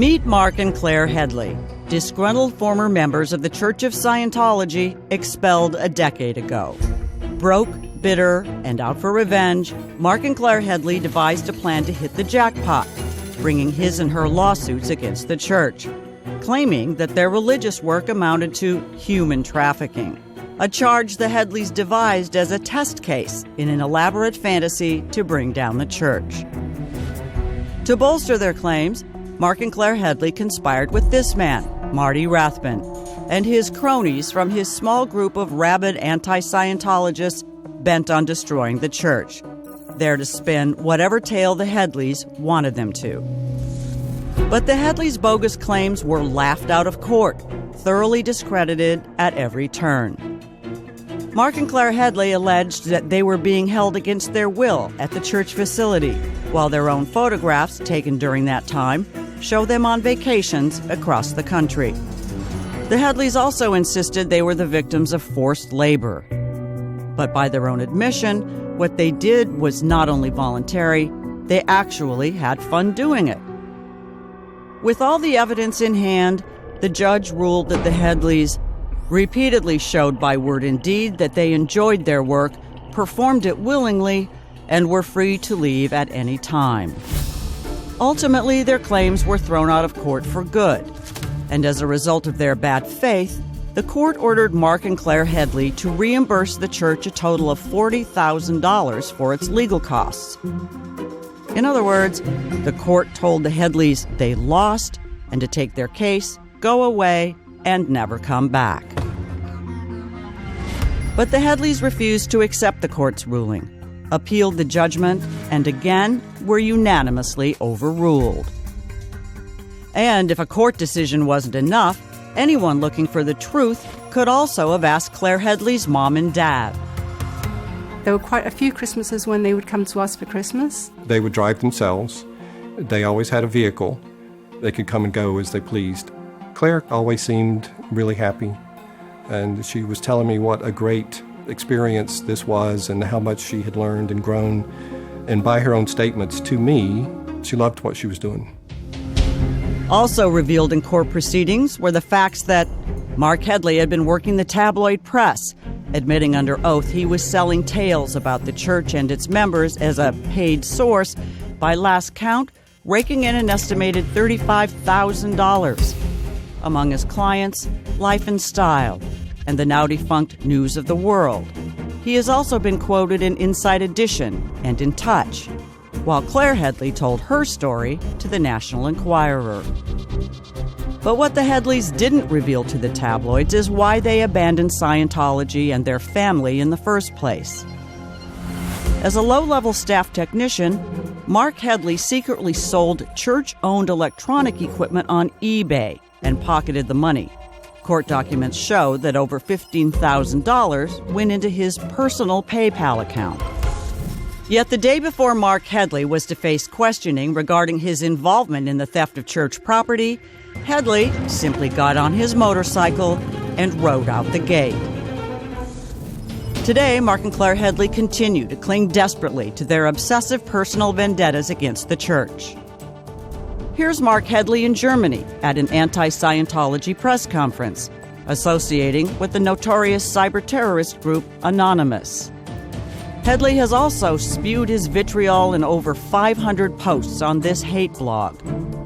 Meet Marc and Claire Headley, disgruntled former members of the Church of Scientology expelled a decade ago. Broke, bitter, and out for revenge, Marc and Claire Headley devised a plan to hit the jackpot, bringing his and her lawsuits against the church, claiming that their religious work amounted to human trafficking, a charge the Headleys devised as a test case in an elaborate fantasy to bring down the church. To bolster their claims, Marc and Claire Headley conspired with this man, Marty Rathbun, and his cronies from his small group of rabid anti-Scientologists bent on destroying the church, there to spin whatever tale the Headleys wanted them to. But the Headleys' bogus claims were laughed out of court, thoroughly discredited at every turn. Marc and Claire Headley alleged that they were being held against their will at the church facility, while their own photographs taken during that time show them on vacations across the country. The Headleys also insisted they were the victims of forced labor. But by their own admission, what they did was not only voluntary, they actually had fun doing it. With all the evidence in hand, the judge ruled that the Headleys repeatedly showed by word and deed that they enjoyed their work, performed it willingly, and were free to leave at any time. Ultimately, their claims were thrown out of court for good, and as a result of their bad faith, the court ordered Marc and Claire Headley to reimburse the church a total of $40,000 for its legal costs. In other words, the court told the Headleys they lost and to take their case, go away, and never come back. But the Headleys refused to accept the court's ruling, appealed the judgment, and again were unanimously overruled. And if a court decision wasn't enough, anyone looking for the truth could also have asked Claire Headley's mom and dad. There were quite a few Christmases when they would come to us for Christmas. They would drive themselves. They always had a vehicle. They could come and go as they pleased. Claire always seemed really happy, and she was telling me what a great experience this was and how much she had learned and grown. And by her own statements to me, she loved what she was doing. Also revealed in court proceedings were the facts that Marc Headley had been working the tabloid press, admitting under oath he was selling tales about the church and its members as a paid source, by last count, raking in an estimated $35,000. Among his clients, Life and Style, and the now-defunct News of the World. He has also been quoted in Inside Edition and In Touch, while Claire Headley told her story to the National Enquirer. But what the Headleys didn't reveal to the tabloids is why they abandoned Scientology and their family in the first place. As a low-level staff technician, Marc Headley secretly sold church-owned electronic equipment on eBay and pocketed the money. Court documents show that over $15,000 went into his personal PayPal account. Yet the day before Marc Headley was to face questioning regarding his involvement in the theft of church property, Headley simply got on his motorcycle and rode out the gate. Today, Marc and Claire Headley continue to cling desperately to their obsessive personal vendettas against the church. Here's Marc Headley in Germany at an anti-Scientology press conference, associating with the notorious cyber-terrorist group Anonymous. Headley has also spewed his vitriol in over 500 posts on this hate blog,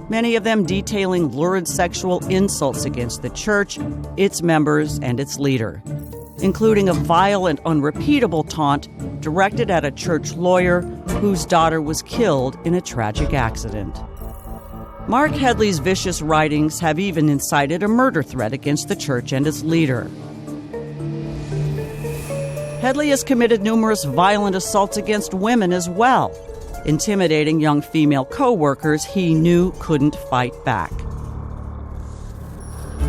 many of them detailing lurid sexual insults against the church, its members, and its leader, including a vile and unrepeatable taunt directed at a church lawyer whose daughter was killed in a tragic accident. Marc Headley's vicious writings have even incited a murder threat against the church and its leader. Headley has committed numerous violent assaults against women as well, intimidating young female co-workers he knew couldn't fight back.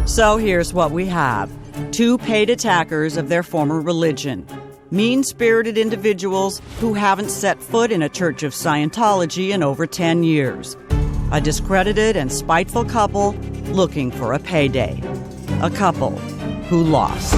So here's what we have. Two paid attackers of their former religion, mean-spirited individuals who haven't set foot in a Church of Scientology in over 10 years. A discredited and spiteful couple looking for a payday. A couple who lost.